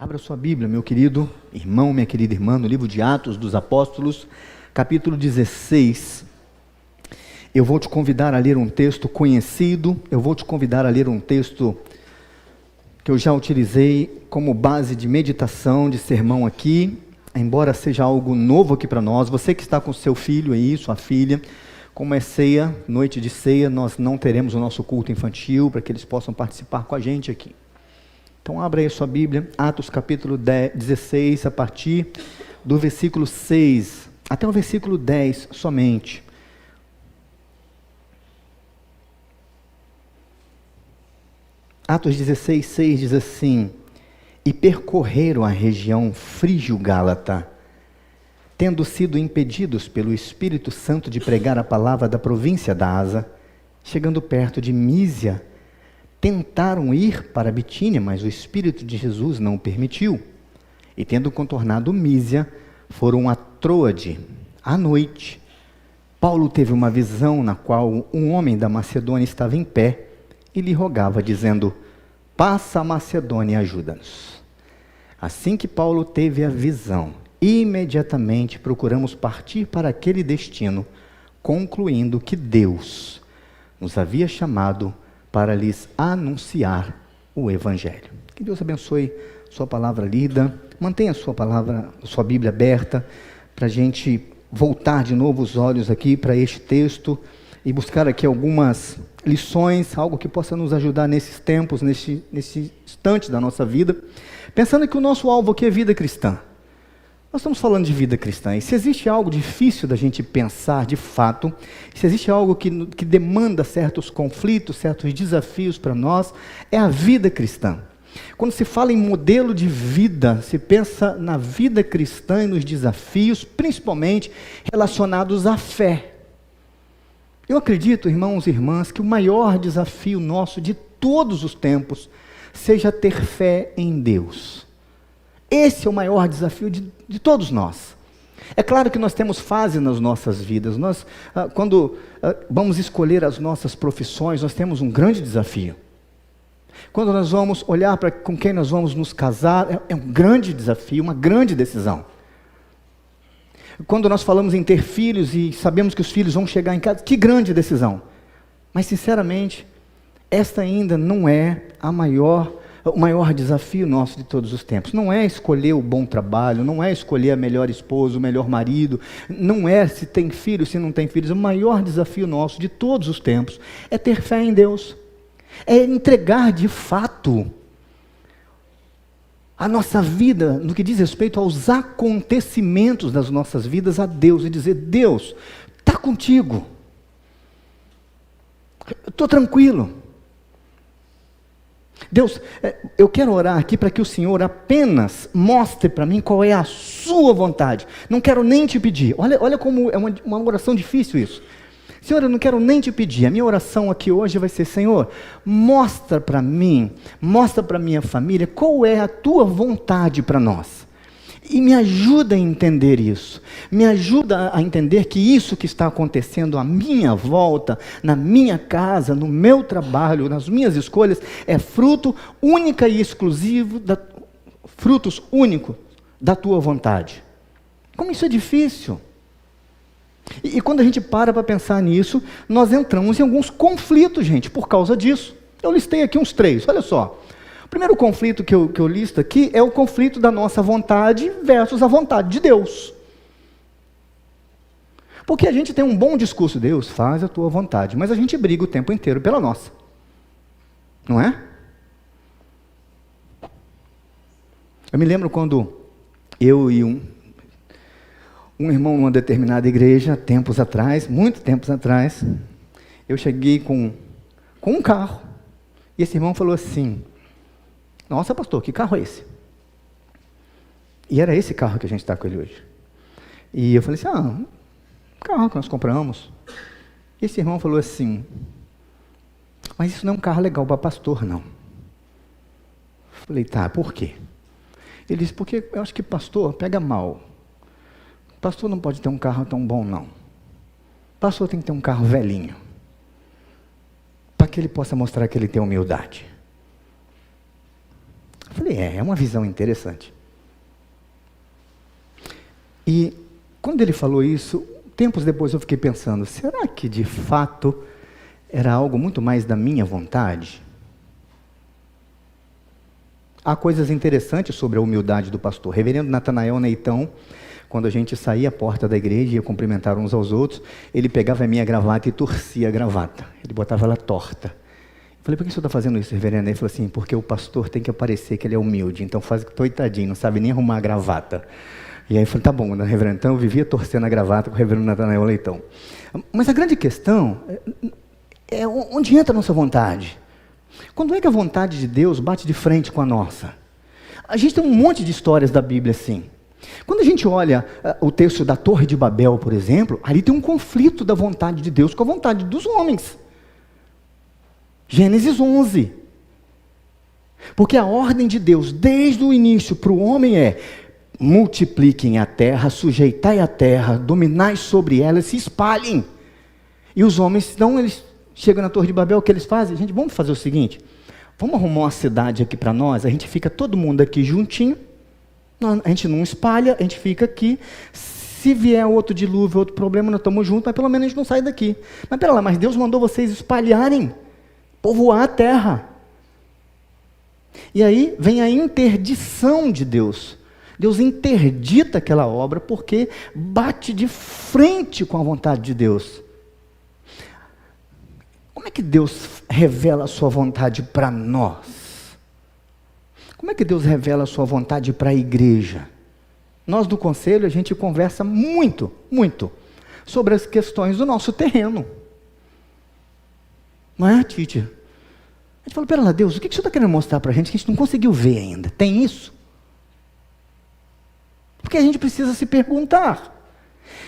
Abra sua Bíblia, meu querido irmão, minha querida irmã, no livro de Atos dos Apóstolos, capítulo 16. Eu vou te convidar a ler um texto conhecido, eu vou te convidar a ler um texto que eu já utilizei como base de meditação, de sermão aqui, embora seja algo novo aqui para nós. Você que está com seu filho aí, sua filha, como é ceia, noite de ceia, nós não teremos o nosso culto infantil, para que eles possam participar com a gente aqui. Então abra aí a sua Bíblia, Atos capítulo 16, a partir do versículo 6, até o versículo 10 somente. Atos 16, 6 diz assim: E percorreram a região frígio-gálata, tendo sido impedidos pelo Espírito Santo de pregar a palavra da província da Ásia, chegando perto de Mísia, tentaram ir para Bitínia, mas o Espírito de Jesus não o permitiu. E tendo contornado Mísia, foram a Troade. À noite, Paulo teve uma visão na qual um homem da Macedônia estava em pé e lhe rogava, dizendo: Passa a Macedônia e ajuda-nos. Assim que Paulo teve a visão, imediatamente procuramos partir para aquele destino, concluindo que Deus nos havia chamado para lhes anunciar o Evangelho. Que Deus abençoe sua palavra lida. Mantenha sua Bíblia aberta, para a gente voltar de novo os olhos aqui para este texto e buscar aqui algumas lições, algo que possa nos ajudar nesses tempos, nesse instante da nossa vida, pensando que o nosso alvo aqui é vida cristã. Nós estamos falando de vida cristã, e se existe algo difícil da gente pensar de fato, se existe algo que demanda certos conflitos, certos desafios para nós, é a vida cristã. Quando se fala em modelo de vida, se pensa na vida cristã e nos desafios, principalmente relacionados à fé. Eu acredito, irmãos e irmãs, que o maior desafio nosso de todos os tempos seja ter fé em Deus. Esse é o maior desafio de todos nós. É claro que nós temos fase nas nossas vidas. Nós, quando vamos escolher as nossas profissões, nós temos um grande desafio. Quando nós vamos olhar para com quem nós vamos nos casar, é um grande desafio, uma grande decisão. Quando nós falamos em ter filhos e sabemos que os filhos vão chegar em casa, que grande decisão. Mas, sinceramente, esta ainda não é o maior desafio nosso de todos os tempos. Não é escolher o bom trabalho, não é escolher a melhor esposa, o melhor marido, não é se tem filhos, se não tem filhos. O maior desafio nosso de todos os tempos é ter fé em Deus, é entregar de fato a nossa vida, no que diz respeito aos acontecimentos das nossas vidas, a Deus, e dizer: Deus, está contigo, eu estou tranquilo. Deus, eu quero orar aqui para que o Senhor apenas mostre para mim qual é a sua vontade. Não quero nem te pedir. Olha como é uma oração difícil isso. Senhor, eu não quero nem te pedir. A minha oração aqui hoje vai ser: Senhor, mostra para mim, mostra para minha família qual é a tua vontade para nós. E me ajuda a entender isso. Me ajuda a entender que isso que está acontecendo à minha volta, na minha casa, no meu trabalho, nas minhas escolhas, é fruto única e exclusivo, frutos únicos da tua vontade. Como isso é difícil. E quando a gente para pensar nisso, nós entramos em alguns conflitos, gente, por causa disso. Eu listei aqui uns 3, olha só. O primeiro conflito que eu listo aqui é o conflito da nossa vontade versus a vontade de Deus. Porque a gente tem um bom discurso: Deus, faz a tua vontade, mas a gente briga o tempo inteiro pela nossa. Não é? Eu me lembro quando eu e um irmão numa determinada igreja, tempos atrás, muito tempos atrás, eu cheguei com um carro, e esse irmão falou assim: Nossa, pastor, que carro é esse? E era esse carro que a gente está com ele hoje. E eu falei assim: um carro que nós compramos. E esse irmão falou assim: Mas isso não é um carro legal para pastor, não. Eu falei: Tá, por quê? Ele disse: Porque eu acho que pastor pega mal. Pastor não pode ter um carro tão bom, não. Pastor tem que ter um carro velhinho, para que ele possa mostrar que ele tem humildade. Eu falei: É uma visão interessante. E quando ele falou isso, tempos depois eu fiquei pensando, será que de fato era algo muito mais da minha vontade? Há coisas interessantes sobre a humildade do pastor. Reverendo Natanael Neitão, quando a gente saía à porta da igreja e ia cumprimentar uns aos outros, ele pegava a minha gravata e torcia a gravata. Ele botava ela torta. Eu falei, por que o senhor está fazendo isso, reverendo? Ele falou assim, porque o pastor tem que aparecer que ele é humilde, então faz coitadinho, não sabe nem arrumar a gravata. E aí eu falei, tá bom, né, reverendo? Então eu vivia torcendo a gravata com o reverendo Natanael Leitão. Mas a grande questão é onde entra a nossa vontade. Quando é que a vontade de Deus bate de frente com a nossa? A gente tem um monte de histórias da Bíblia assim. Quando a gente olha o texto da Torre de Babel, por exemplo, ali tem um conflito da vontade de Deus com a vontade dos homens. Gênesis 11. Porque a ordem de Deus, desde o início para o homem multipliquem a terra, sujeitai a terra, dominai sobre ela, se espalhem. E os homens, então eles chegam na Torre de Babel, o que eles fazem? Gente, vamos fazer o seguinte, vamos arrumar uma cidade aqui para nós, a gente fica todo mundo aqui juntinho, a gente não espalha, a gente fica aqui, se vier outro dilúvio, outro problema, nós estamos juntos, mas pelo menos a gente não sai daqui. Mas pera lá, mas Deus mandou vocês espalharem, povoar a terra. E aí vem a interdição de Deus. Deus interdita aquela obra porque bate de frente com a vontade de Deus. Como é que Deus revela a sua vontade para nós? Como é que Deus revela a sua vontade para a igreja? Nós do conselho, a gente conversa muito, muito sobre as questões do nosso terreno. Não é, Tite? A gente fala, pera lá, Deus, o que o Senhor está querendo mostrar para a gente que a gente não conseguiu ver ainda? Tem isso? Porque a gente precisa se perguntar.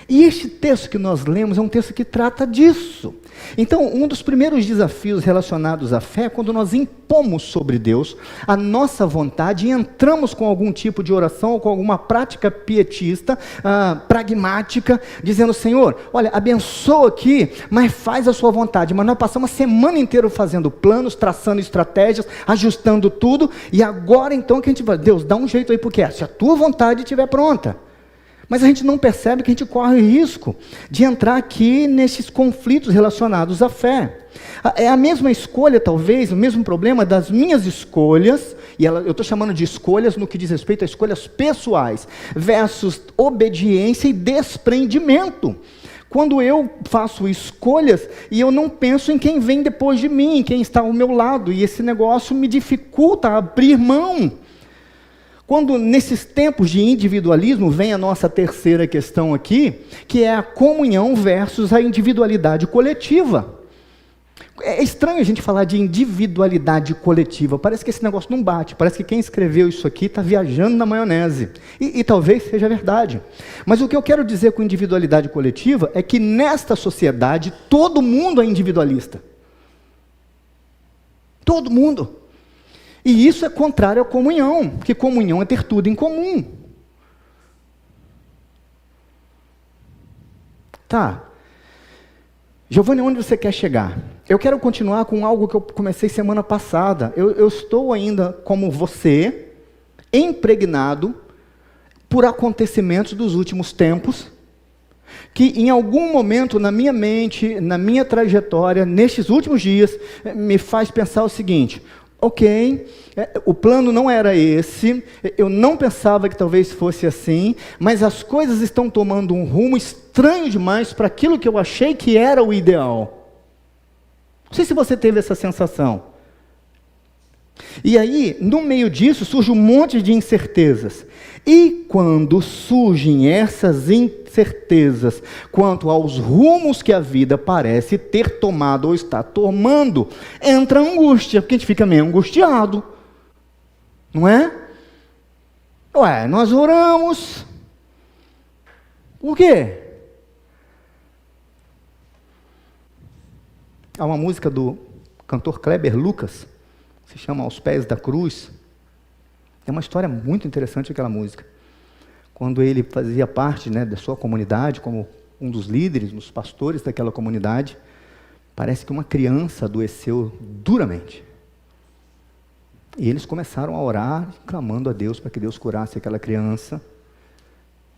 E este texto que nós lemos é um texto que trata disso. Então, um dos primeiros desafios relacionados à fé é quando nós impomos sobre Deus a nossa vontade e entramos com algum tipo de oração ou com alguma prática pietista, pragmática, dizendo, Senhor, olha, abençoa aqui, mas faz a sua vontade. Mas nós passamos a semana inteira fazendo planos, traçando estratégias, ajustando tudo, e agora então que a gente vai, Deus, dá um jeito aí, porque se a tua vontade estiver pronta. Mas a gente não percebe que a gente corre o risco de entrar aqui nesses conflitos relacionados à fé. É a mesma escolha, talvez, o mesmo problema das minhas escolhas, e eu estou chamando de escolhas no que diz respeito a escolhas pessoais, versus obediência e desprendimento. Quando eu faço escolhas e eu não penso em quem vem depois de mim, em quem está ao meu lado, e esse negócio me dificulta abrir mão. Quando nesses tempos de individualismo vem a nossa terceira questão aqui, que é a comunhão versus a individualidade coletiva. É estranho a gente falar de individualidade coletiva, parece que esse negócio não bate, parece que quem escreveu isso aqui está viajando na maionese, e talvez seja verdade. Mas o que eu quero dizer com individualidade coletiva é que nesta sociedade todo mundo é individualista. Todo mundo. E isso é contrário à comunhão, porque comunhão é ter tudo em comum. Tá. Giovanni, onde você quer chegar? Eu quero continuar com algo que eu comecei semana passada. Eu estou ainda, como você, impregnado por acontecimentos dos últimos tempos, que em algum momento na minha mente, na minha trajetória, nestes últimos dias, me faz pensar o seguinte: ok, o plano não era esse, eu não pensava que talvez fosse assim, mas as coisas estão tomando um rumo estranho demais para aquilo que eu achei que era o ideal. Não sei se você teve essa sensação. E aí, no meio disso, surge um monte de incertezas. E quando surgem essas incertezas quanto aos rumos que a vida parece ter tomado ou está tomando, entra a angústia, porque a gente fica meio angustiado. Não é? Ué, nós oramos. Por quê? Há uma música do cantor Kleber Lucas, se chama Aos Pés da Cruz. É uma história muito interessante aquela música. Quando ele fazia parte, né, da sua comunidade, como um dos líderes, dos pastores daquela comunidade, parece que uma criança adoeceu duramente. E eles começaram a orar, clamando a Deus para que Deus curasse aquela criança.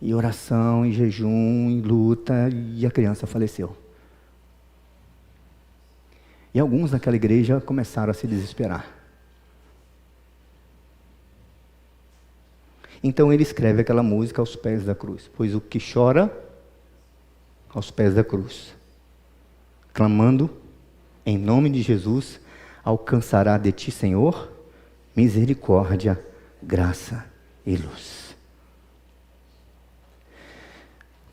E oração, e jejum, e luta, e a criança faleceu. E alguns naquela igreja começaram a se desesperar. Então ele escreve aquela música aos pés da cruz. Pois o que chora, aos pés da cruz, clamando, em nome de Jesus, alcançará de ti, Senhor, misericórdia, graça e luz.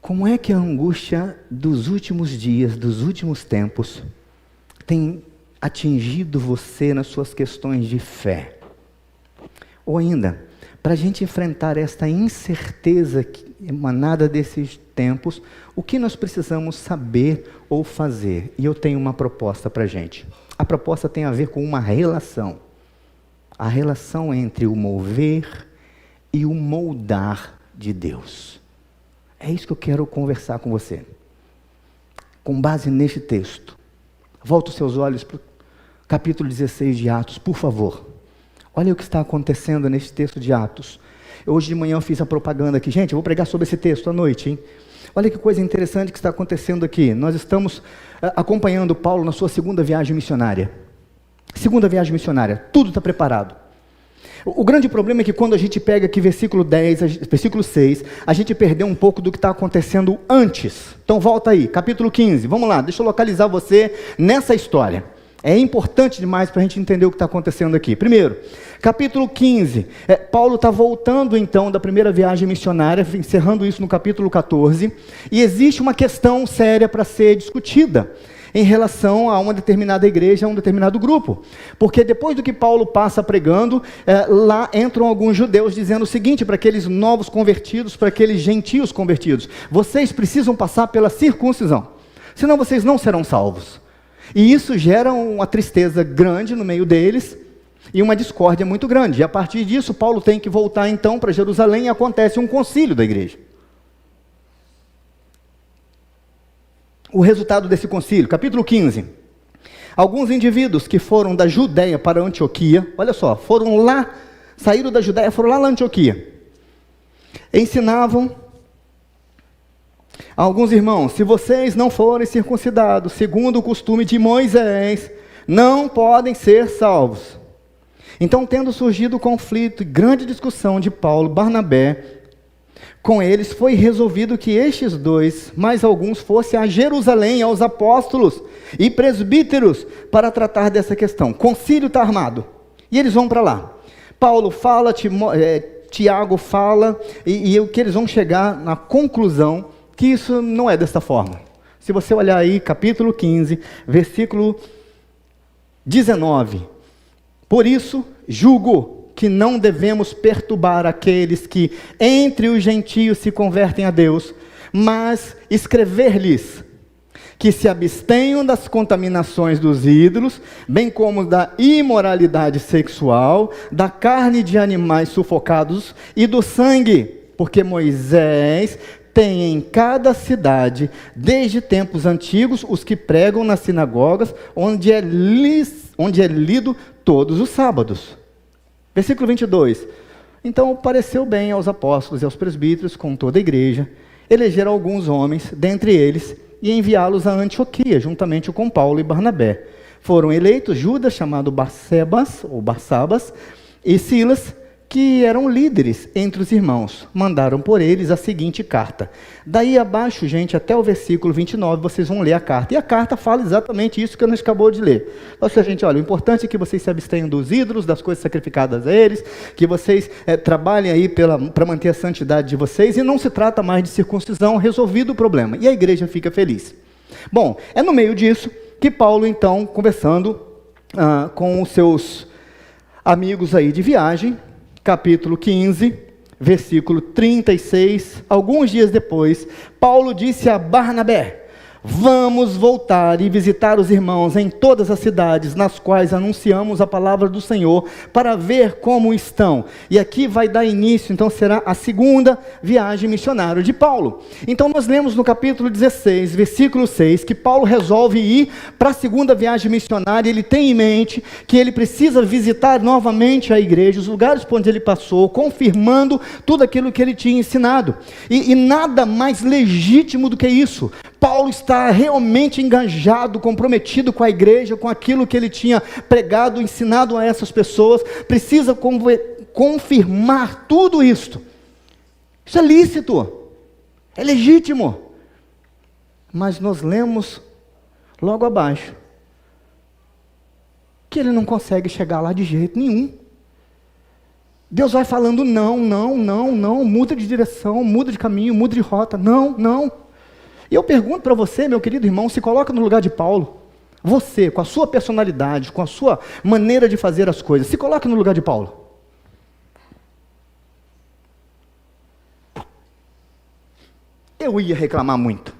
Como é que a angústia dos últimos dias, dos últimos tempos, tem atingido você nas suas questões de fé? Ou ainda, para a gente enfrentar esta incerteza emanada desses tempos, o que nós precisamos saber ou fazer? E eu tenho uma proposta para a gente. A proposta tem a ver com uma relação. A relação entre o mover e o moldar de Deus. É isso que eu quero conversar com você. Com base neste texto. Volta os seus olhos para o capítulo 16 de Atos, por favor. Olha o que está acontecendo neste texto de Atos. Hoje de manhã eu fiz a propaganda aqui. Gente, eu vou pregar sobre esse texto à noite, hein? Olha que coisa interessante que está acontecendo aqui. Nós estamos acompanhando Paulo na sua segunda viagem missionária. Segunda viagem missionária. Tudo está preparado. O grande problema é que quando a gente pega aqui versículo 10, versículo 6, a gente perdeu um pouco do que está acontecendo antes. Então volta aí, capítulo 15, vamos lá, deixa eu localizar você nessa história. É importante demais para a gente entender o que está acontecendo aqui. Primeiro, capítulo 15, Paulo está voltando então da primeira viagem missionária, encerrando isso no capítulo 14, e existe uma questão séria para ser discutida em relação a uma determinada igreja, a um determinado grupo. Porque depois do que Paulo passa pregando, lá entram alguns judeus dizendo o seguinte para aqueles novos convertidos, para aqueles gentios convertidos: vocês precisam passar pela circuncisão, senão vocês não serão salvos. E isso gera uma tristeza grande no meio deles, e uma discórdia muito grande. E a partir disso, Paulo tem que voltar então para Jerusalém, e acontece um concílio da igreja. O resultado desse concílio, capítulo 15. Alguns indivíduos que foram da Judéia para Antioquia, olha só, foram lá, saíram da Judéia, foram lá na Antioquia. Ensinavam a alguns irmãos: se vocês não forem circuncidados, segundo o costume de Moisés, não podem ser salvos. Então, tendo surgido o conflito e grande discussão de Paulo e Barnabé com eles, foi resolvido que estes dois, mais alguns, fossem a Jerusalém, aos apóstolos e presbíteros, para tratar dessa questão. Concílio está armado, e eles vão para lá. Paulo fala, Tiago fala, e o que eles vão chegar na conclusão, que isso não é desta forma. Se você olhar aí, capítulo 15, versículo 19. Por isso, julgo que não devemos perturbar aqueles que entre os gentios se convertem a Deus, mas escrever-lhes que se abstenham das contaminações dos ídolos, bem como da imoralidade sexual, da carne de animais sufocados e do sangue, porque Moisés tem em cada cidade, desde tempos antigos, os que pregam nas sinagogas, onde é lido todos os sábados. Versículo 22. Então pareceu bem aos apóstolos e aos presbíteros, com toda a igreja, eleger alguns homens, dentre eles, e enviá-los a Antioquia, juntamente com Paulo e Barnabé. Foram eleitos Judas, chamado Barsabas, e Silas, que eram líderes entre os irmãos. Mandaram por eles a seguinte carta. Daí abaixo, gente, até o versículo 29, vocês vão ler a carta. E a carta fala exatamente isso que a gente acabou de ler. Ou seja, gente, olha, o importante é que vocês se abstenham dos ídolos, das coisas sacrificadas a eles, que vocês trabalhem aí para manter a santidade de vocês, e não se trata mais de circuncisão, resolvido o problema. E a igreja fica feliz. Bom, é no meio disso que Paulo, então, conversando com os seus amigos aí de viagem, capítulo 15, versículo 36, alguns dias depois, Paulo disse a Barnabé: Vamos voltar e visitar os irmãos em todas as cidades nas quais anunciamos a palavra do Senhor, para ver como estão. E aqui vai dar início, então será a segunda viagem missionária de Paulo. Então nós lemos no capítulo 16, versículo 6, que Paulo resolve ir para a segunda viagem missionária. Ele tem em mente que ele precisa visitar novamente a igreja, os lugares por onde ele passou, confirmando tudo aquilo que ele tinha ensinado. E nada mais legítimo do que isso. Paulo está realmente engajado, comprometido com a igreja, com aquilo que ele tinha pregado, ensinado a essas pessoas. Precisa confirmar tudo isto. Isso é lícito, é legítimo. Mas nós lemos logo abaixo que ele não consegue chegar lá de jeito nenhum. Deus vai falando não, muda de direção, muda de caminho, muda de rota, não. E eu pergunto para você, meu querido irmão, se coloca no lugar de Paulo. Você, com a sua personalidade, com a sua maneira de fazer as coisas, se coloca no lugar de Paulo. Eu ia reclamar muito.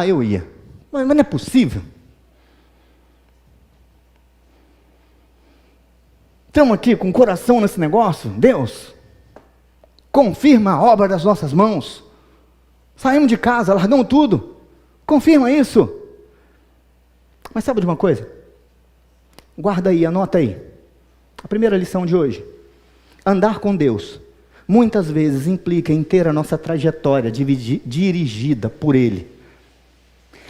Eu ia. Mas não é possível. Estamos aqui com o coração nesse negócio. Deus, confirma a obra das nossas mãos. Saímos de casa, largamos tudo. Confirma isso. Mas sabe de uma coisa? Guarda aí, anota aí. A primeira lição de hoje. Andar com Deus muitas vezes implica em ter a nossa trajetória dirigida por Ele.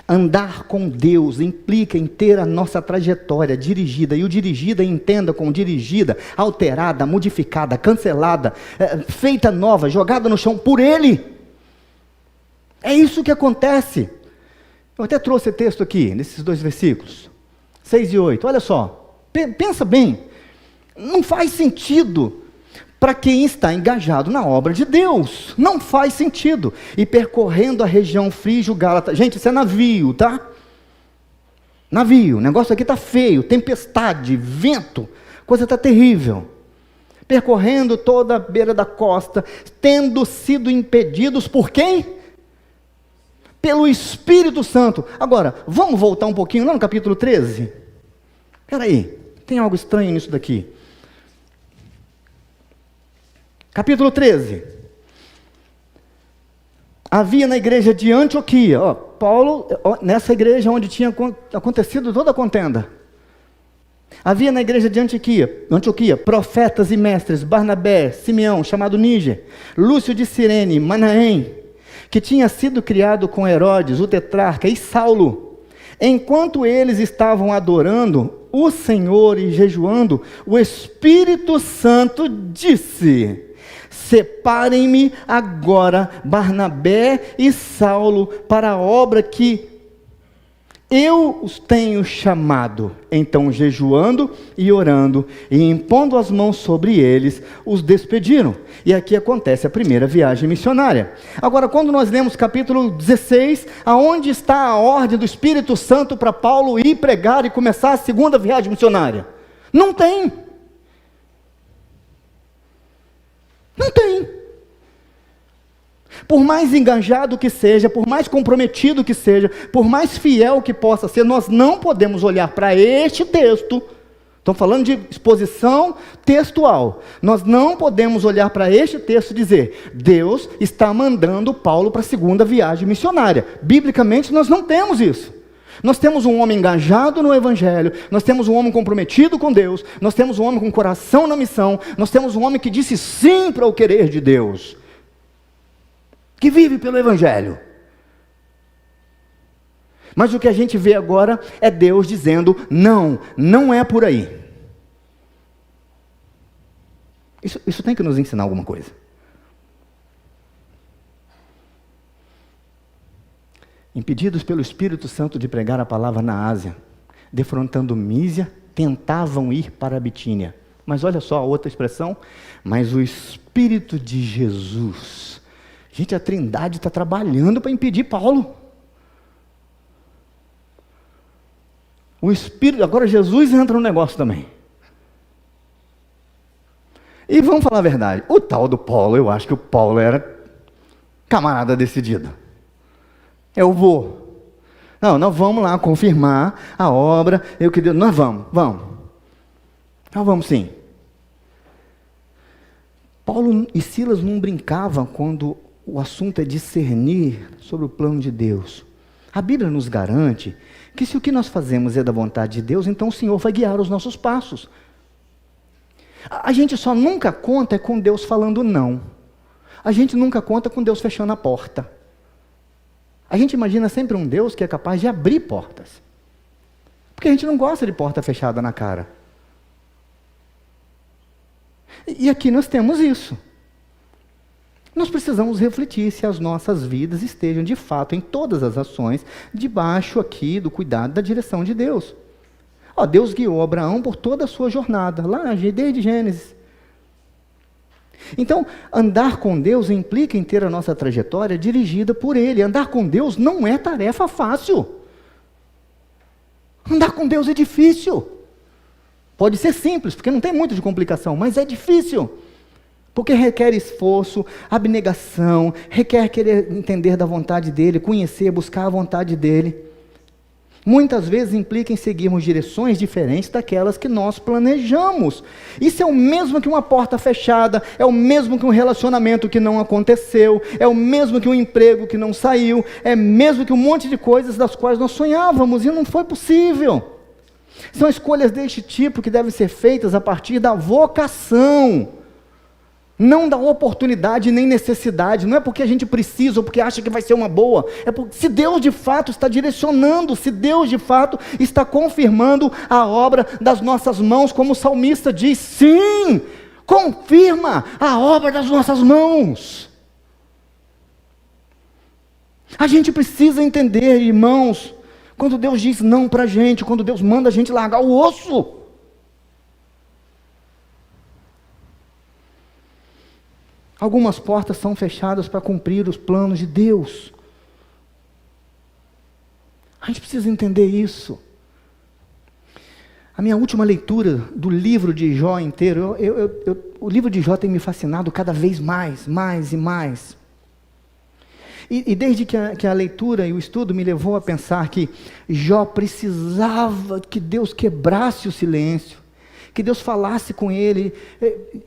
Andar com Deus implica em ter a nossa trajetória dirigida. E o dirigida, entenda como dirigida, alterada, modificada, cancelada, feita nova, jogada no chão por Ele. É isso que acontece. Eu até trouxe texto aqui, nesses dois versículos, 6 e 8. Olha só, pensa bem. Não faz sentido para quem está engajado na obra de Deus. Não faz sentido. E percorrendo a região frígio-gálata. Gente, isso é navio, tá? Navio. O negócio aqui está feio. Tempestade, vento. Coisa está terrível. Percorrendo toda a beira da costa, tendo sido impedidos por quem? Pelo Espírito Santo. Agora, vamos voltar um pouquinho lá no capítulo 13? Espera aí, tem algo estranho nisso daqui. Capítulo 13. Havia na igreja de Antioquia, Paulo, nessa igreja onde tinha acontecido toda a contenda. Havia na igreja de Antioquia, profetas e mestres, Barnabé, Simeão, chamado Níger, Lúcio de Cirene, Manaém, que tinha sido criado com Herodes, o tetrarca, e Saulo. Enquanto eles estavam adorando o Senhor e jejuando, o Espírito Santo disse: separem-me agora Barnabé e Saulo para a obra que eu os tenho chamado. Então, jejuando e orando e impondo as mãos sobre eles, os despediram. E aqui acontece a primeira viagem missionária. Agora, quando nós lemos capítulo 16, aonde está a ordem do Espírito Santo para Paulo ir pregar e começar a segunda viagem missionária? Não tem. Não tem. Por mais engajado que seja, por mais comprometido que seja, por mais fiel que possa ser, nós não podemos olhar para este texto. Estamos falando de exposição textual. Nós não podemos olhar para este texto e dizer: Deus está mandando Paulo para a segunda viagem missionária. Biblicamente nós não temos isso. Nós temos um homem engajado no Evangelho, nós temos um homem comprometido com Deus, nós temos um homem com coração na missão, nós temos um homem que disse sim para o querer de Deus, que vive pelo Evangelho. Mas o que a gente vê agora é Deus dizendo: não, não é por aí. Isso tem que nos ensinar alguma coisa. Impedidos pelo Espírito Santo de pregar a palavra na Ásia, defrontando Mísia, tentavam ir para a Bitínia. Mas olha só a outra expressão: mas o Espírito de Jesus. Gente, a Trindade está trabalhando para impedir Paulo. O Espírito, agora Jesus entra no negócio também. E vamos falar a verdade, o tal do Paulo, eu acho que o Paulo era camarada decidido. Eu vou. Não, nós vamos lá confirmar a obra. Nós vamos. Nós vamos sim. Paulo e Silas não brincavam quando o assunto é discernir sobre o plano de Deus. A Bíblia nos garante que se o que nós fazemos é da vontade de Deus, então o Senhor vai guiar os nossos passos. A gente só nunca conta com Deus falando não. A gente nunca conta com Deus fechando a porta. A gente imagina sempre um Deus que é capaz de abrir portas. Porque a gente não gosta de porta fechada na cara. E aqui nós temos isso. Nós precisamos refletir se as nossas vidas estejam de fato em todas as ações debaixo aqui do cuidado da direção de Deus. Deus guiou Abraão por toda a sua jornada, lá desde Gênesis. Então, andar com Deus implica em ter a nossa trajetória dirigida por Ele. Andar com Deus não é tarefa fácil. Andar com Deus é difícil. Pode ser simples, porque não tem muito de complicação, mas é difícil. Porque requer esforço, abnegação, requer querer entender da vontade dEle, conhecer, buscar a vontade dEle. Muitas vezes implica em seguirmos direções diferentes daquelas que nós planejamos. Isso é o mesmo que uma porta fechada, é o mesmo que um relacionamento que não aconteceu, é o mesmo que um emprego que não saiu, é mesmo que um monte de coisas das quais nós sonhávamos e não foi possível. São escolhas deste tipo que devem ser feitas a partir da vocação, não da oportunidade nem necessidade. Não é porque a gente precisa ou porque acha que vai ser uma boa, é porque se Deus de fato está direcionando, se Deus de fato está confirmando a obra das nossas mãos, como o salmista diz, sim, confirma a obra das nossas mãos. A gente precisa entender, irmãos, quando Deus diz não para a gente, quando Deus manda a gente largar o osso. Algumas portas são fechadas para cumprir os planos de Deus. A gente precisa entender isso. A minha última leitura do livro de Jó inteiro, o livro de Jó tem me fascinado cada vez mais e mais. E desde que a leitura e o estudo me levou a pensar que Jó precisava que Deus quebrasse o silêncio, que Deus falasse com ele.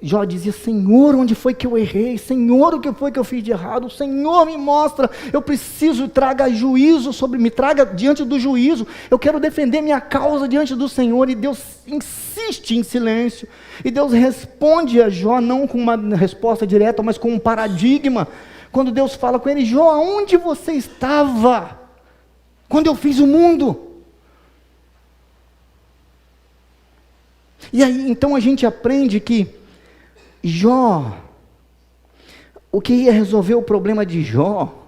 Jó dizia, Senhor, onde foi que eu errei? Senhor, o que foi que eu fiz de errado? Senhor, me mostra, eu preciso, traga juízo me traga diante do juízo, eu quero defender minha causa diante do Senhor. E Deus insiste em silêncio, e Deus responde a Jó, não com uma resposta direta, mas com um paradigma. Quando Deus fala com ele, Jó, aonde você estava quando eu fiz o mundo? E aí, então a gente aprende que Jó, o que ia resolver o problema de Jó,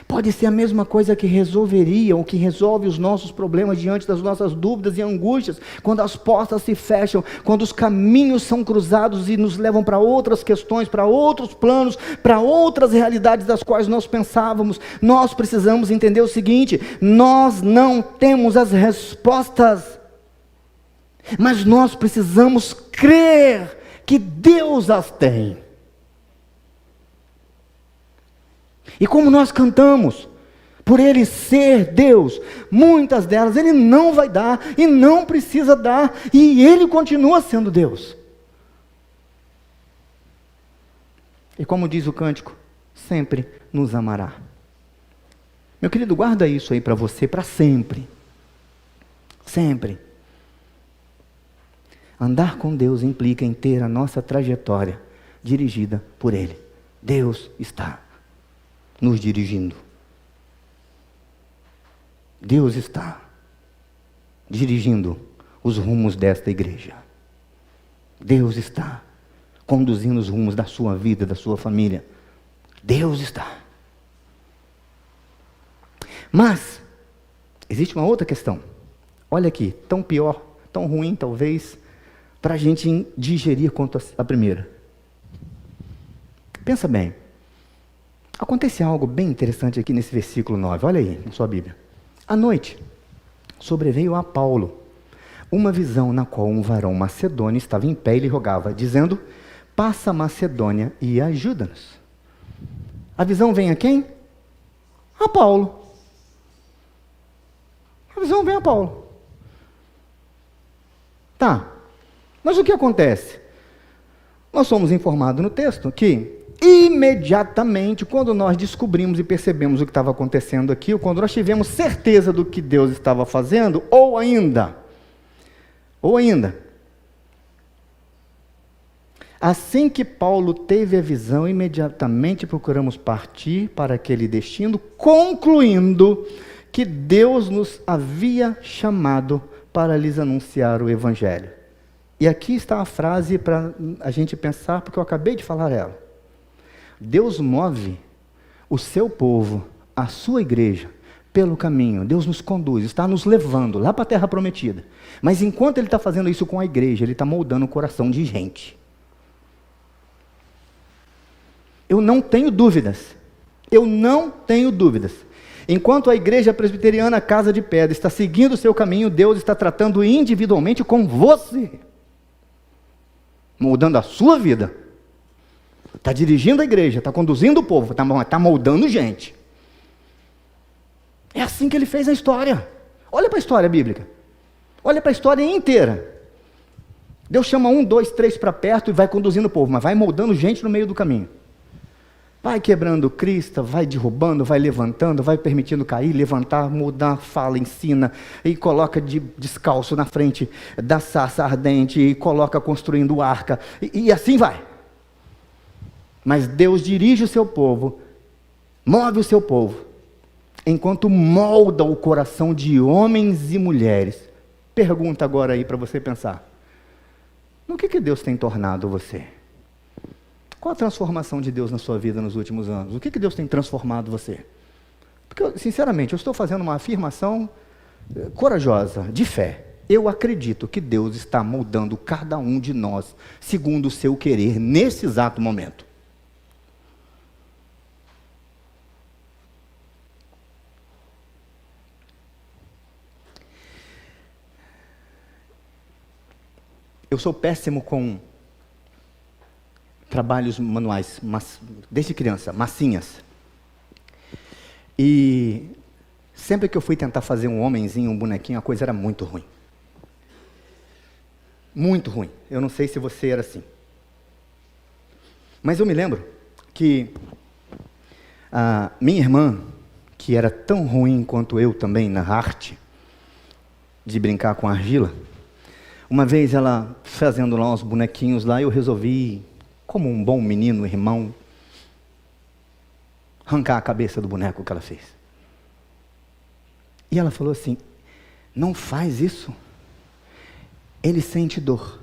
pode ser a mesma coisa que resolveria, ou que resolve os nossos problemas diante das nossas dúvidas e angústias, quando as portas se fecham, quando os caminhos são cruzados e nos levam para outras questões, para outros planos, para outras realidades das quais nós pensávamos. Nós precisamos entender o seguinte: nós não temos as respostas, mas nós precisamos crer que Deus as tem. E como nós cantamos, por Ele ser Deus, muitas delas Ele não vai dar e não precisa dar, e Ele continua sendo Deus. E como diz o cântico, sempre nos amará. Meu querido, guarda isso aí para você, para sempre. Sempre. Andar com Deus implica em ter a nossa trajetória dirigida por Ele. Deus está nos dirigindo. Deus está dirigindo os rumos desta igreja. Deus está conduzindo os rumos da sua vida, da sua família. Deus está. Mas existe uma outra questão. Olha aqui, tão pior, tão ruim talvez, para a gente digerir quanto a primeira. Pensa bem. Acontece algo bem interessante aqui nesse versículo 9, olha aí na sua Bíblia. À noite, sobreveio a Paulo uma visão na qual um varão macedônio estava em pé e lhe rogava, dizendo, passa a Macedônia e ajuda-nos. A visão vem a quem? A Paulo. A visão vem a Paulo. Tá. Mas o que acontece? Nós somos informados no texto que, imediatamente, quando nós descobrimos e percebemos o que estava acontecendo aqui, ou quando nós tivemos certeza do que Deus estava fazendo, ou ainda, assim que Paulo teve a visão, imediatamente procuramos partir para aquele destino, concluindo que Deus nos havia chamado para lhes anunciar o Evangelho. E aqui está a frase para a gente pensar, porque eu acabei de falar ela. Deus move o seu povo, a sua igreja, pelo caminho. Deus nos conduz, está nos levando lá para a terra prometida. Mas enquanto Ele está fazendo isso com a igreja, Ele está moldando o coração de gente. Eu não tenho dúvidas. Enquanto a igreja presbiteriana Casa de Pedra está seguindo o seu caminho, Deus está tratando individualmente com você. Moldando a sua vida. Está dirigindo a igreja, está conduzindo o povo, está moldando gente. É assim que Ele fez a história. Olha para a história bíblica. Olha para a história inteira. Deus chama 1, 2, 3 para perto e vai conduzindo o povo, mas vai moldando gente no meio do caminho. Vai quebrando crista, vai derrubando, vai levantando, vai permitindo cair, levantar, mudar, fala, ensina, e coloca descalço na frente da sarça ardente, e coloca construindo arca, e assim vai. Mas Deus dirige o seu povo, move o seu povo, enquanto molda o coração de homens e mulheres. Pergunta agora aí para você pensar. No que Deus tem tornado você? Qual a transformação de Deus na sua vida nos últimos anos? O que Deus tem transformado você? Porque, sinceramente, eu estou fazendo uma afirmação corajosa, de fé. Eu acredito que Deus está moldando cada um de nós segundo o seu querer nesse exato momento. Eu sou péssimo com trabalhos manuais, desde criança, massinhas. E sempre que eu fui tentar fazer um homenzinho, um bonequinho, a coisa era muito ruim. Muito ruim. Eu não sei se você era assim. Mas eu me lembro que a minha irmã, que era tão ruim quanto eu também na arte, de brincar com argila, uma vez ela fazendo lá uns bonequinhos lá, eu resolvi, como um bom menino, irmão, arrancar a cabeça do boneco que ela fez. E ela falou assim, não faz isso, ele sente dor.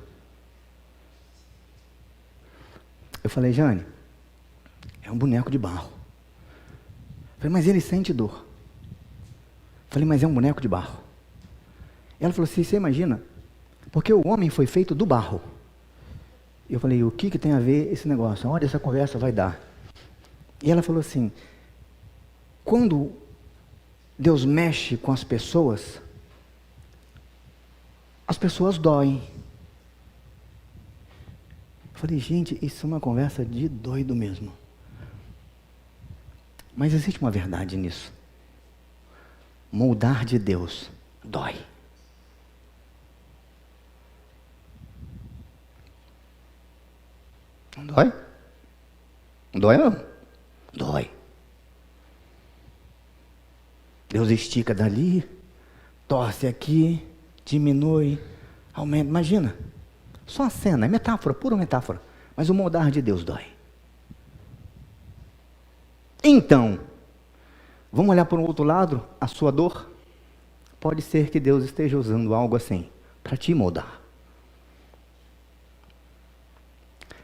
Eu falei, Jane, é um boneco de barro. Eu falei, mas ele sente dor. Eu falei, mas é um boneco de barro. Ela falou assim, você imagina, porque o homem foi feito do barro. Eu falei, o que tem a ver esse negócio? Olha, essa conversa vai dar. E ela falou assim, quando Deus mexe com as pessoas doem. Eu falei, gente, isso é uma conversa de doido mesmo. Mas existe uma verdade nisso. Moldar de Deus dói. Não dói? Não dói não? Dói. Deus estica dali, torce aqui, diminui, aumenta. Imagina, só a cena, é metáfora, pura metáfora. Mas o moldar de Deus dói. Então, vamos olhar para o outro lado, a sua dor? Pode ser que Deus esteja usando algo assim, para te moldar.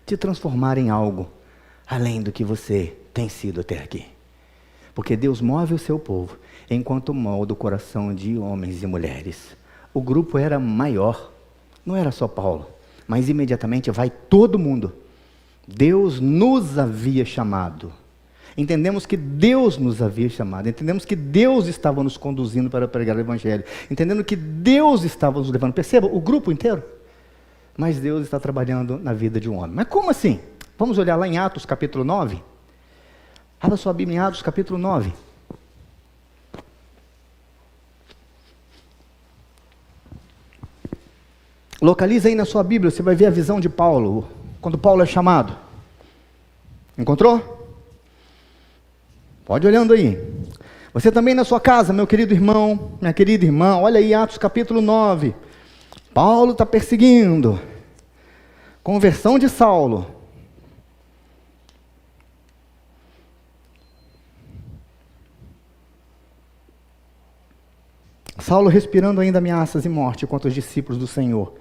Te transformar em algo além do que você tem sido até aqui. Porque Deus move o seu povo, enquanto molda o coração de homens e mulheres. O grupo era maior, não era só Paulo, mas imediatamente vai todo mundo. Deus nos havia chamado. Entendemos que Deus nos havia chamado, entendemos que Deus estava nos conduzindo para pregar o Evangelho, entendendo que Deus estava nos levando. Perceba, o grupo inteiro. Mas Deus está trabalhando na vida de um homem. Mas como assim? Vamos olhar lá em Atos capítulo 9. Abra sua Bíblia em Atos capítulo 9. Localiza aí na sua Bíblia, você vai ver a visão de Paulo, quando Paulo é chamado. Encontrou? Pode ir olhando aí. Você também na sua casa, meu querido irmão, minha querida irmã, olha aí Atos capítulo 9. Paulo está perseguindo. Conversão de Saulo. Saulo respirando ainda ameaças e morte contra os discípulos do Senhor.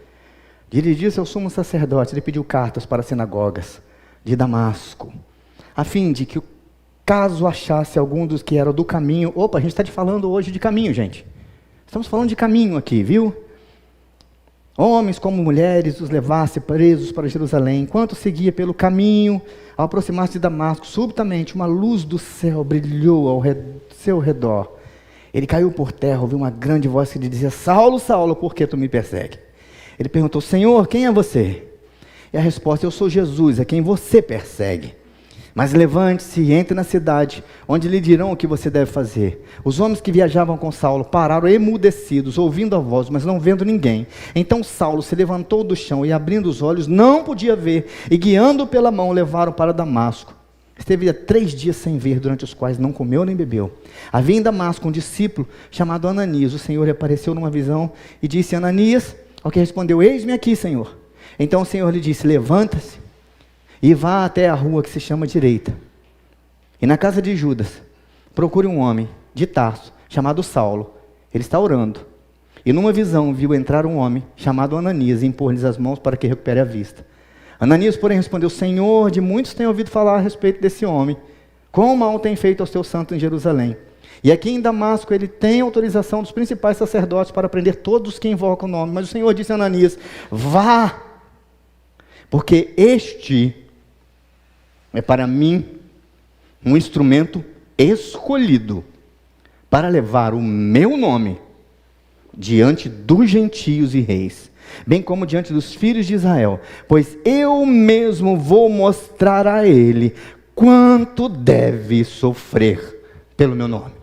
Dirigiu-se ao sumo sacerdote, ele pediu cartas para as sinagogas de Damasco, a fim de que, caso achasse algum dos que eram do caminho... Opa, a gente está falando hoje de caminho, gente. Estamos falando de caminho aqui, viu? Homens como mulheres os levasse presos para Jerusalém. Enquanto seguia pelo caminho, ao aproximar-se de Damasco, subitamente uma luz do céu brilhou ao seu redor. Ele caiu por terra, ouviu uma grande voz que lhe dizia: Saulo, Saulo, por que tu me persegue? Ele perguntou: Senhor, quem é você? E a resposta: eu sou Jesus, a quem você persegue. Mas levante-se e entre na cidade, onde lhe dirão o que você deve fazer. Os homens que viajavam com Saulo pararam emudecidos, ouvindo a voz, mas não vendo ninguém. Então Saulo se levantou do chão e, abrindo os olhos, não podia ver, e guiando pela mão, levaram para Damasco. Esteve 3 dias sem ver, durante os quais não comeu nem bebeu. Havia em Damasco um discípulo chamado Ananias. O Senhor lhe apareceu numa visão e disse: Ananias, ao que respondeu: eis-me aqui, Senhor. Então o Senhor lhe disse: levanta-se e vá até a rua que se chama Direita. E na casa de Judas, procure um homem de Tarso, chamado Saulo. Ele está orando. E numa visão viu entrar um homem chamado Ananias e impor-lhes as mãos para que recupere a vista. Ananias, porém, respondeu: Senhor, de muitos tenho ouvido falar a respeito desse homem. Quão mal tem feito aos teus santos em Jerusalém. E aqui em Damasco ele tem autorização dos principais sacerdotes para prender todos que invocam o nome. Mas o Senhor disse a Ananias: vá, porque este é para mim um instrumento escolhido para levar o meu nome diante dos gentios e reis, bem como diante dos filhos de Israel, pois eu mesmo vou mostrar a ele quanto deve sofrer pelo meu nome.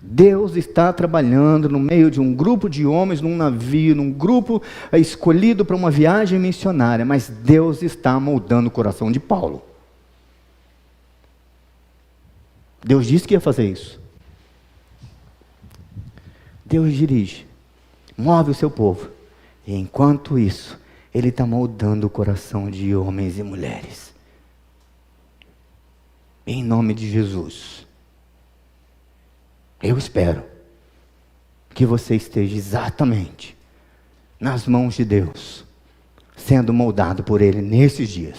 Deus está trabalhando no meio de um grupo de homens, num navio, num grupo escolhido para uma viagem missionária, mas Deus está moldando o coração de Paulo. Deus disse que ia fazer isso. Deus dirige, move o seu povo, e enquanto isso, Ele está moldando o coração de homens e mulheres. Em nome de Jesus. Eu espero que você esteja exatamente nas mãos de Deus, sendo moldado por Ele nesses dias.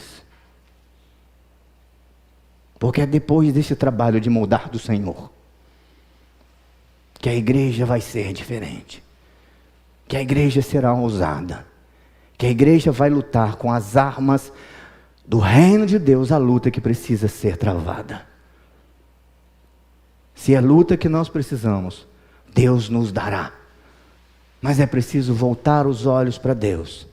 Porque é depois desse trabalho de moldar do Senhor que a igreja vai ser diferente, que a igreja será ousada, que a igreja vai lutar com as armas do reino de Deus, a luta que precisa ser travada. Se é luta que nós precisamos, Deus nos dará. Mas é preciso voltar os olhos para Deus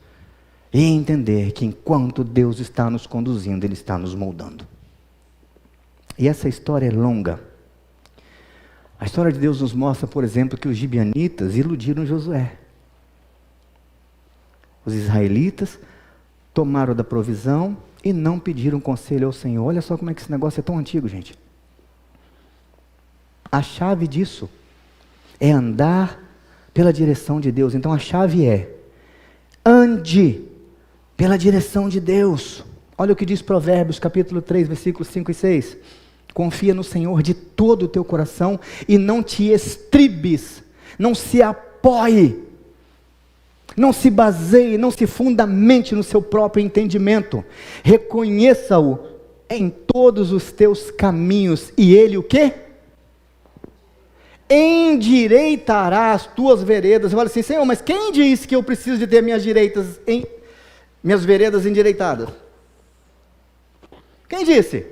e entender que enquanto Deus está nos conduzindo, Ele está nos moldando. E essa história é longa. A história de Deus nos mostra, por exemplo, que os gibeonitas iludiram Josué. Os israelitas tomaram da provisão e não pediram conselho ao Senhor. Olha só como é que esse negócio é tão antigo, gente. A chave disso é andar pela direção de Deus. Então a chave é: ande pela direção de Deus. Olha o que diz Provérbios capítulo 3, versículos 5 e 6. Confia no Senhor de todo o teu coração e não te estribes, não se apoie, não se baseie, não se fundamente no seu próprio entendimento. Reconheça-o em todos os teus caminhos e Ele o quê? Endireitará as tuas veredas. Eu falo assim: Senhor, mas quem disse que eu preciso de ter minhas veredas endireitadas? Quem disse?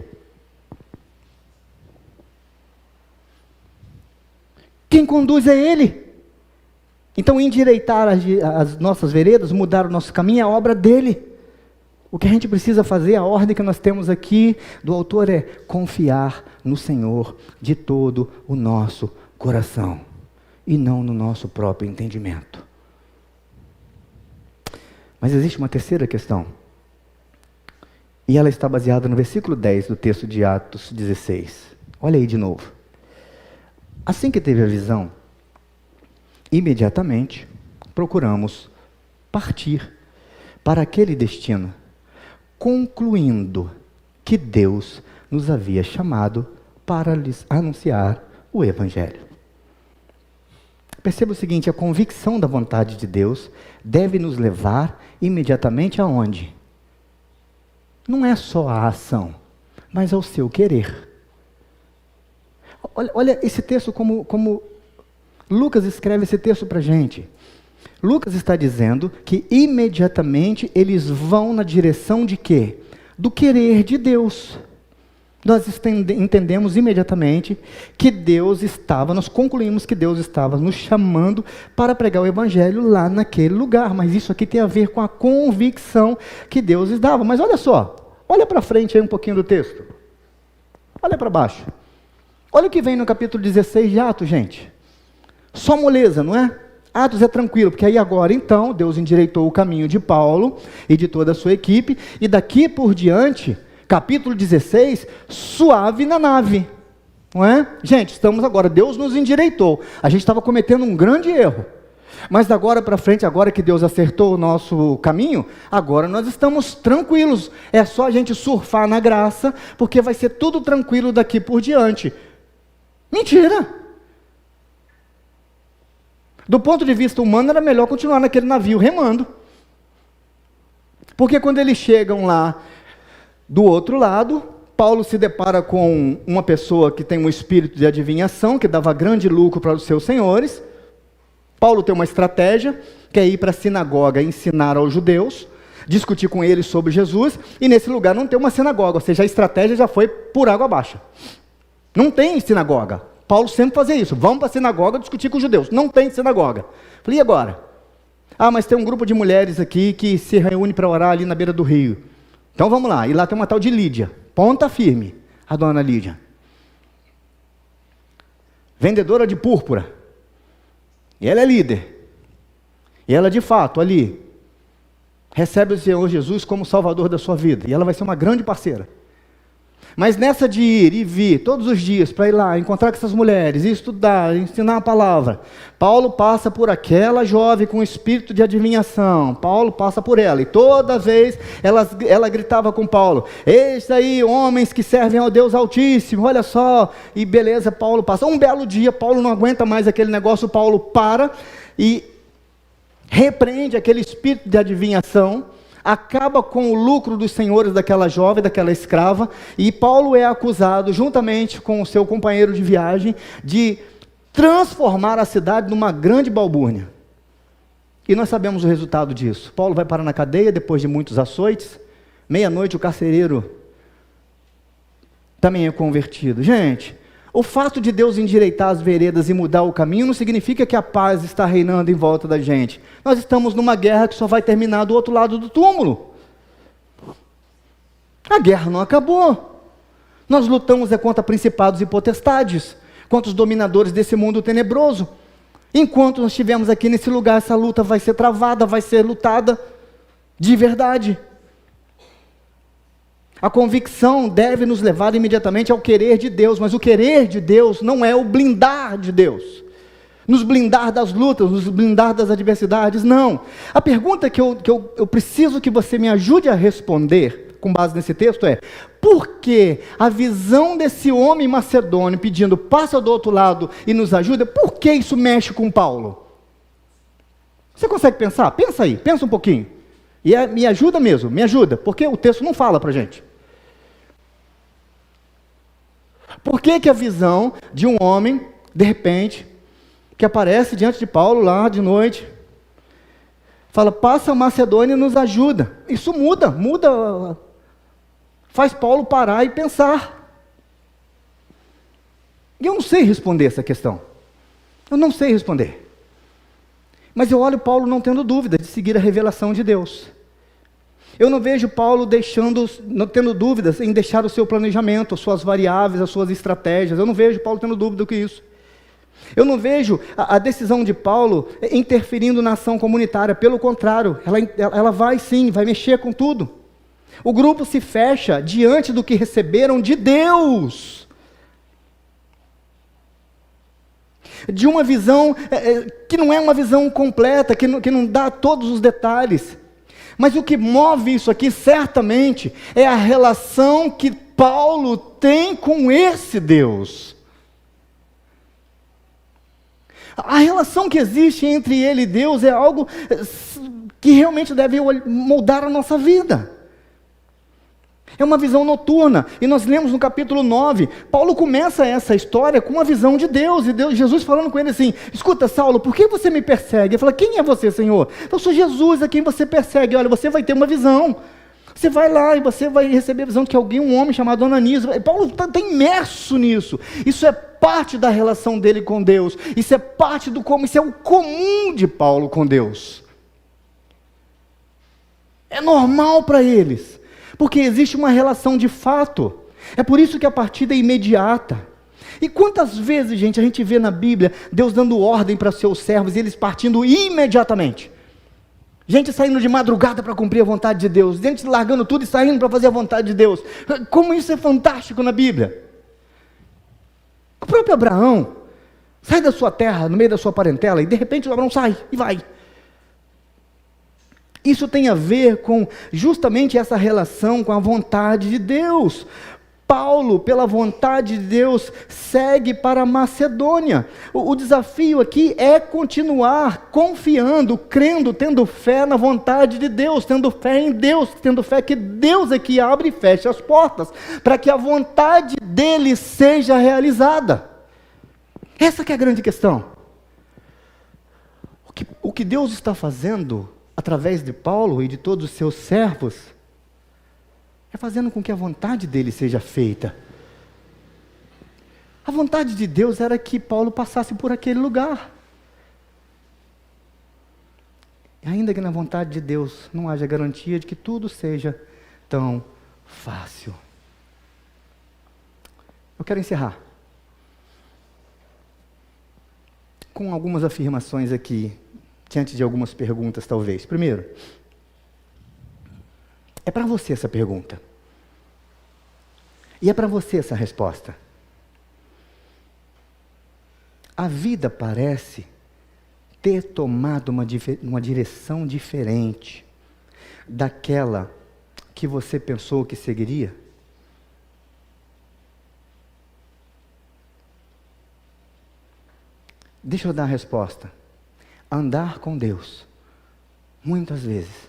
Quem conduz é Ele. Então endireitar as nossas veredas, mudar o nosso caminho, é a obra dEle. O que a gente precisa fazer, a ordem que nós temos aqui do autor é confiar no Senhor de todo o nosso coração e não no nosso próprio entendimento. Mas existe uma terceira questão, e ela está baseada no versículo 10 do texto de Atos 16. Olha aí de novo. Assim que teve a visão, imediatamente procuramos partir para aquele destino, concluindo que Deus nos havia chamado para lhes anunciar o Evangelho. Perceba o seguinte, a convicção da vontade de Deus deve nos levar imediatamente aonde? Não é só a ação, mas ao seu querer. Olha esse texto como Lucas escreve esse texto para a gente. Lucas está dizendo que imediatamente eles vão na direção de quê? Do querer de Deus. Nós entendemos imediatamente que Deus estava, nós concluímos que Deus estava nos chamando para pregar o Evangelho lá naquele lugar. Mas isso aqui tem a ver com a convicção que Deus lhes dava. Mas olha só, olha para frente aí um pouquinho do texto. Olha para baixo. Olha o que vem no capítulo 16 de Atos, gente. Só moleza, não é? Atos é tranquilo, porque aí agora então Deus endireitou o caminho de Paulo e de toda a sua equipe, e daqui por diante, capítulo 16, suave na nave, não é? Gente, estamos agora, Deus nos endireitou, a gente estava cometendo um grande erro, mas da agora para frente, agora que Deus acertou o nosso caminho, agora nós estamos tranquilos, é só a gente surfar na graça, porque vai ser tudo tranquilo daqui por diante. Mentira! Do ponto de vista humano, era melhor continuar naquele navio remando. Porque quando eles chegam lá do outro lado, Paulo se depara com uma pessoa que tem um espírito de adivinhação, que dava grande lucro para os seus senhores. Paulo tem uma estratégia, que é ir para a sinagoga ensinar aos judeus, discutir com eles sobre Jesus, e nesse lugar não tem uma sinagoga, ou seja, a estratégia já foi por água abaixo. Não tem sinagoga. Paulo sempre fazia isso, vamos para a sinagoga discutir com os judeus, não tem sinagoga. Falei, e agora? Ah, mas tem um grupo de mulheres aqui que se reúne para orar ali na beira do rio. Então vamos lá, e lá tem uma tal de Lídia, ponta firme, a dona Lídia. Vendedora de púrpura. E ela é líder. E ela de fato ali recebe o Senhor Jesus como Salvador da sua vida. E ela vai ser uma grande parceira. Mas nessa de ir e vir todos os dias para ir lá, encontrar com essas mulheres, estudar, ensinar a palavra, Paulo passa por aquela jovem com espírito de adivinhação, Paulo passa por ela, e toda vez ela gritava com Paulo, eis aí homens que servem ao Deus Altíssimo, olha só, e beleza, Paulo passa. Um belo dia, Paulo não aguenta mais aquele negócio, Paulo para e repreende aquele espírito de adivinhação, acaba com o lucro dos senhores daquela jovem, daquela escrava, e Paulo é acusado, juntamente com o seu companheiro de viagem, de transformar a cidade numa grande balbúrdia. E nós sabemos o resultado disso. Paulo vai parar na cadeia, depois de muitos açoites, meia-noite o carcereiro também é convertido. Gente, o fato de Deus endireitar as veredas e mudar o caminho não significa que a paz está reinando em volta da gente. Nós estamos numa guerra que só vai terminar do outro lado do túmulo. A guerra não acabou. Nós lutamos contra principados e potestades, contra os dominadores desse mundo tenebroso. Enquanto nós estivermos aqui nesse lugar, essa luta vai ser travada, vai ser lutada de verdade. A convicção deve nos levar imediatamente ao querer de Deus, mas o querer de Deus não é o blindar de Deus, nos blindar das lutas, nos blindar das adversidades, não. A pergunta que eu preciso que você me ajude a responder, com base nesse texto, é: por que a visão desse homem macedônio pedindo, passa do outro lado e nos ajuda, por que isso mexe com Paulo? Você consegue pensar? Pensa aí, pensa um pouquinho. E me ajuda mesmo, me ajuda, porque o texto não fala para a gente. Por que a visão de um homem, de repente, que aparece diante de Paulo lá de noite, fala, passa a Macedônia e nos ajuda. Isso muda, faz Paulo parar e pensar. E eu não sei responder essa questão. Eu não sei responder. Mas eu olho Paulo não tendo dúvida de seguir a revelação de Deus. Eu não vejo Paulo tendo dúvidas em deixar o seu planejamento, as suas variáveis, as suas estratégias. Eu não vejo Paulo tendo dúvida do que isso. Eu não vejo a decisão de Paulo interferindo na ação comunitária. Pelo contrário, ela vai sim, vai mexer com tudo. O grupo se fecha diante do que receberam de Deus. De uma visão que não é uma visão completa, que não dá todos os detalhes. Mas o que move isso aqui, certamente, é a relação que Paulo tem com esse Deus. A relação que existe entre ele e Deus é algo que realmente deve moldar a nossa vida. É uma visão noturna, e nós lemos no capítulo 9, Paulo começa essa história com uma visão de Deus, e Jesus falando com ele assim: escuta, Saulo, por que você me persegue? Ele fala: quem é você, Senhor? Eu sou Jesus, a quem você persegue. Olha, você vai ter uma visão, você vai lá e você vai receber a visão de que um homem chamado Ananias. Paulo está imerso nisso. Isso é parte da relação dele com Deus, isso é parte isso é o comum de Paulo com Deus. É normal para eles, porque existe uma relação de fato. É por isso que a partida é imediata. E quantas vezes, gente, a gente vê na Bíblia Deus dando ordem para seus servos e eles partindo imediatamente. Gente saindo de madrugada para cumprir a vontade de Deus, gente largando tudo e saindo para fazer a vontade de Deus. Como isso é fantástico na Bíblia. O próprio Abraão sai da sua terra, no meio da sua parentela, e de repente o Abraão sai e vai. Isso tem a ver com justamente essa relação com a vontade de Deus. Paulo, pela vontade de Deus, segue para a Macedônia. O desafio aqui é continuar confiando, crendo, tendo fé na vontade de Deus, tendo fé em Deus, tendo fé que Deus é que abre e fecha as portas, para que a vontade dele seja realizada. Essa que é a grande questão. O que Deus está fazendo através de Paulo e de todos os seus servos é fazendo com que a vontade dele seja feita. A vontade de Deus era que Paulo passasse por aquele lugar. E ainda que na vontade de Deus não haja garantia de que tudo seja tão fácil. Eu quero encerrar com algumas afirmações aqui, diante de algumas perguntas talvez. Primeiro, é para você essa pergunta. E é para você essa resposta. A vida parece ter tomado uma direção diferente daquela que você pensou que seguiria? Deixa eu dar a resposta. Andar com Deus, muitas vezes,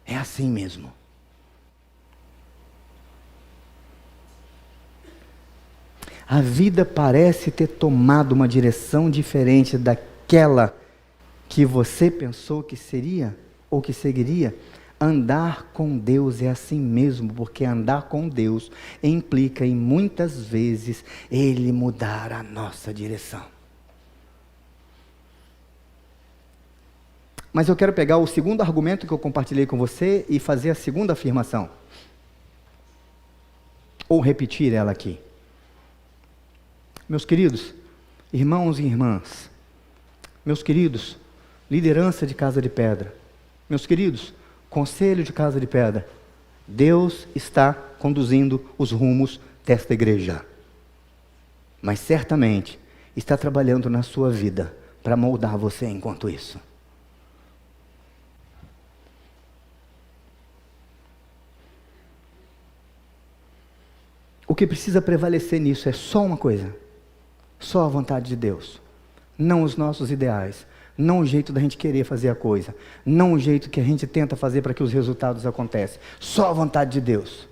é assim mesmo. A vida parece ter tomado uma direção diferente daquela que você pensou que seria ou que seguiria. Andar com Deus é assim mesmo, porque andar com Deus implica em muitas vezes Ele mudar a nossa direção. Mas eu quero pegar o segundo argumento que eu compartilhei com você e fazer a segunda afirmação. Ou repetir ela aqui. Meus queridos irmãos e irmãs, meus queridos, liderança de Casa de Pedra, meus queridos, conselho de Casa de Pedra, Deus está conduzindo os rumos desta igreja. Mas certamente está trabalhando na sua vida para moldar você enquanto isso. O que precisa prevalecer nisso é só uma coisa. Só a vontade de Deus. Não os nossos ideais. Não o jeito da gente querer fazer a coisa. Não o jeito que a gente tenta fazer para que os resultados aconteçam. Só a vontade de Deus.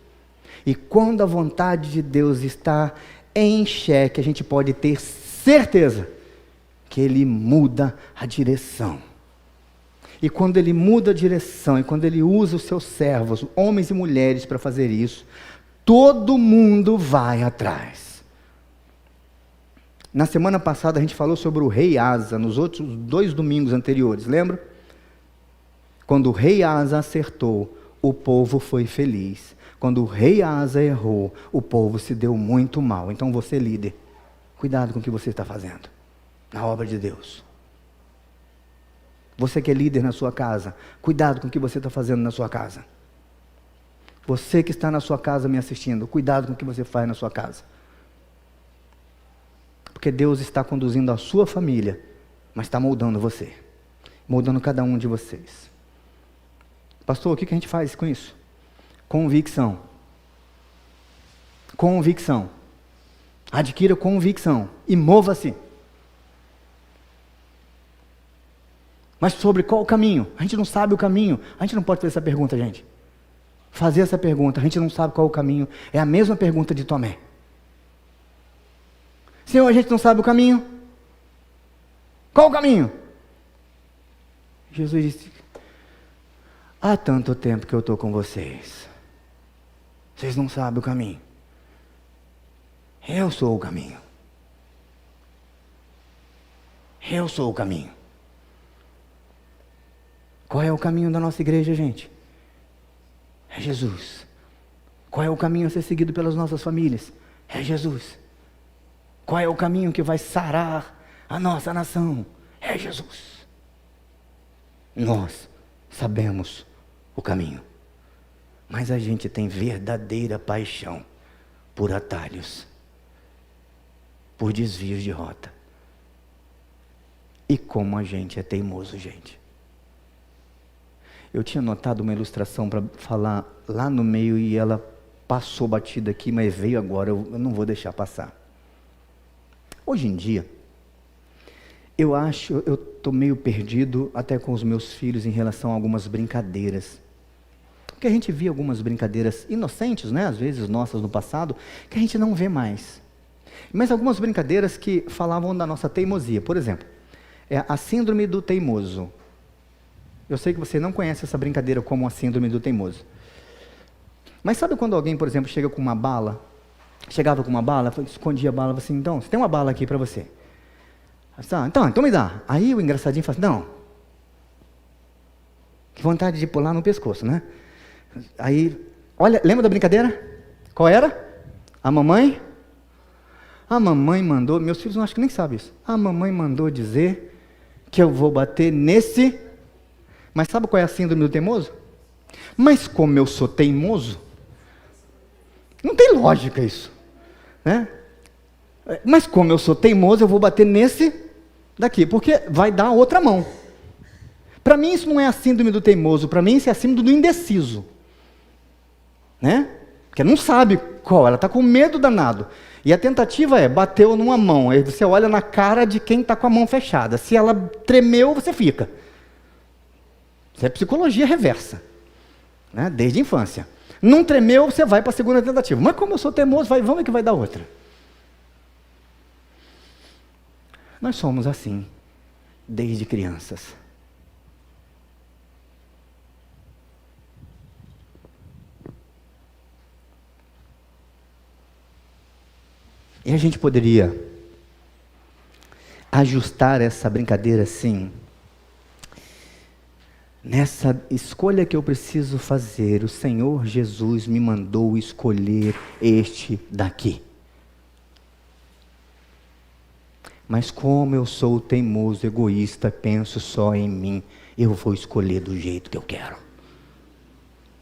E quando a vontade de Deus está em xeque, a gente pode ter certeza que Ele muda a direção. E quando Ele muda a direção, e quando Ele usa os seus servos, homens e mulheres, para fazer isso, todo mundo vai atrás. Na semana passada a gente falou sobre o rei Asa, nos outros 2 domingos anteriores, lembra? Quando o rei Asa acertou, o povo foi feliz. Quando o rei Asa errou, o povo se deu muito mal. Então você, líder, cuidado com o que você está fazendo na obra de Deus. Você que é líder na sua casa, cuidado com o que você está fazendo na sua casa. Você que está na sua casa me assistindo, cuidado com o que você faz na sua casa. Porque Deus está conduzindo a sua família, mas está moldando você, moldando cada um de vocês. Pastor, o que a gente faz com isso? Convicção. Convicção. Adquira convicção e mova-se. Mas sobre qual o caminho? A gente não sabe o caminho. A gente não pode fazer essa pergunta, gente. Fazer essa pergunta, a gente não sabe qual o caminho. É a mesma pergunta de Tomé. Senhor, a gente não sabe o caminho. Qual o caminho? Jesus disse: há tanto tempo que eu estou com vocês. Vocês não sabem o caminho. Eu sou o caminho. Eu sou o caminho. Qual é o caminho da nossa igreja, gente? É Jesus. Qual é o caminho a ser seguido pelas nossas famílias? É Jesus. Qual é o caminho que vai sarar a nossa nação? É Jesus. Nós sabemos o caminho, mas a gente tem verdadeira paixão por atalhos, por desvios de rota. E como a gente é teimoso, gente. Eu tinha notado uma ilustração para falar lá no meio e ela passou batida aqui, mas veio agora, eu não vou deixar passar. Hoje em dia, eu estou meio perdido até com os meus filhos em relação a algumas brincadeiras. Porque a gente via algumas brincadeiras inocentes, né? Às vezes nossas no passado, que a gente não vê mais. Mas algumas brincadeiras que falavam da nossa teimosia. Por exemplo, a síndrome do teimoso. Eu sei que você não conhece essa brincadeira como a síndrome do teimoso. Mas sabe quando alguém, por exemplo, chega com uma bala? Chegava com uma bala, escondia a bala, assim, então, você tem uma bala aqui para você. Então me dá. Aí o engraçadinho fala assim, não. Que vontade de pular no pescoço, né? Aí, olha, lembra da brincadeira? Qual era? A mamãe mandou, meus filhos não acho que nem sabem isso. A mamãe mandou dizer que eu vou bater nesse... Mas sabe qual é a síndrome do teimoso? Mas como eu sou teimoso, não tem lógica isso, né? Mas como eu sou teimoso, eu vou bater nesse daqui, porque vai dar a outra mão. Para mim isso não é a síndrome do teimoso, para mim isso é a síndrome do indeciso, né? Porque não sabe qual, ela está com medo danado. E a tentativa é, bateu numa mão, aí você olha na cara de quem está com a mão fechada. Se ela tremeu, você fica. Isso é psicologia reversa, né? Desde a infância. Não tremeu, você vai para a segunda tentativa. Mas como eu sou teimoso, vamos ver que vai dar outra. Nós somos assim, desde crianças. E a gente poderia ajustar essa brincadeira assim. Nessa escolha que eu preciso fazer, o Senhor Jesus me mandou escolher este daqui. Mas como eu sou teimoso, egoísta, penso só em mim, eu vou escolher do jeito que eu quero.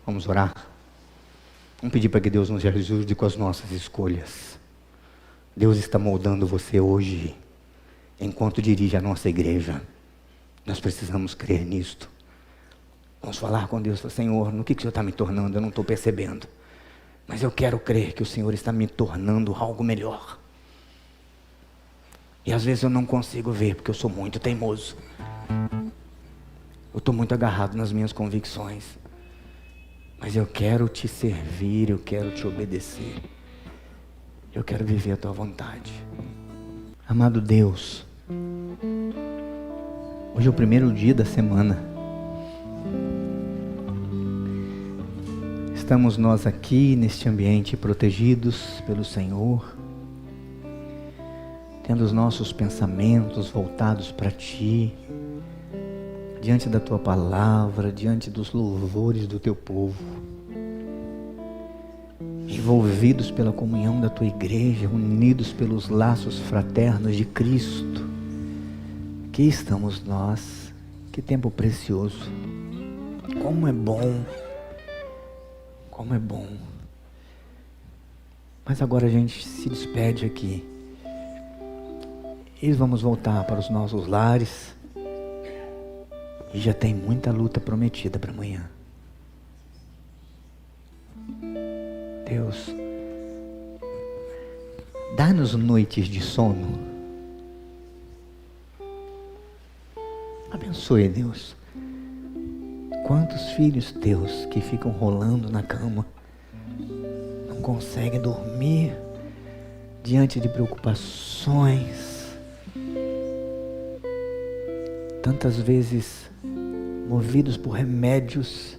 Vamos orar? Vamos pedir para que Deus nos ajude com as nossas escolhas. Deus está moldando você hoje, enquanto dirige a nossa igreja. Nós precisamos crer nisto. Vamos falar com Deus, Senhor, no que o Senhor está me tornando? Eu não estou percebendo. Mas eu quero crer que o Senhor está me tornando algo melhor. E às vezes eu não consigo ver, porque eu sou muito teimoso. Eu estou muito agarrado nas minhas convicções. Mas eu quero te servir, eu quero te obedecer. Eu quero viver a tua vontade. Amado Deus, hoje é o primeiro dia da semana. Estamos nós aqui neste ambiente protegidos pelo Senhor, tendo os nossos pensamentos voltados para Ti, diante da tua palavra, diante dos louvores do teu povo, envolvidos pela comunhão da tua igreja, unidos pelos laços fraternos de Cristo. Aqui estamos nós, que tempo precioso, como é bom, como é bom. Mas agora a gente se despede aqui e vamos voltar para os nossos lares, e já tem muita luta prometida para amanhã. Deus, dá-nos noites de sono. Abençoe, Deus. Quantos filhos teus que ficam rolando na cama, não conseguem dormir diante de preocupações, tantas vezes movidos por remédios,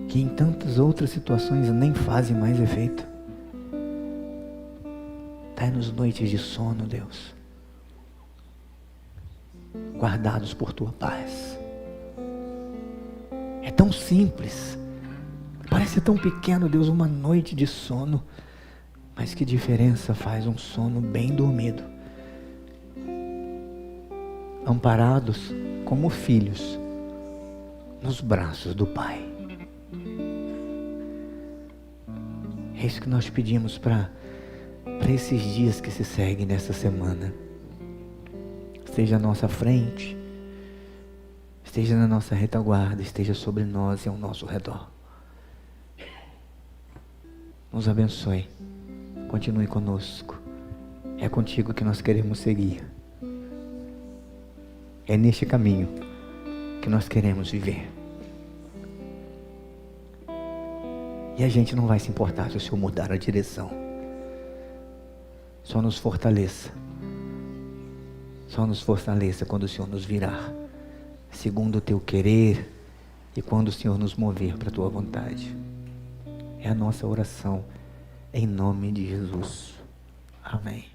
que em tantas outras situações nem fazem mais efeito. Dai-nos noites de sono, Deus, guardados por tua paz. É tão simples, parece tão pequeno, Deus, uma noite de sono, mas que diferença faz um sono bem dormido, amparados como filhos nos braços do Pai. É isso que nós pedimos para esses dias que se seguem nessa semana. Esteja à nossa frente, esteja na nossa retaguarda, esteja sobre nós e ao nosso redor. Nos abençoe, continue conosco. É contigo que nós queremos seguir. É neste caminho que nós queremos viver. E a gente não vai se importar se o Senhor mudar a direção. Só nos fortaleça. Só nos fortaleça quando o Senhor nos virar, segundo o teu querer, e quando o Senhor nos mover para a tua vontade. É a nossa oração, em nome de Jesus. Amém.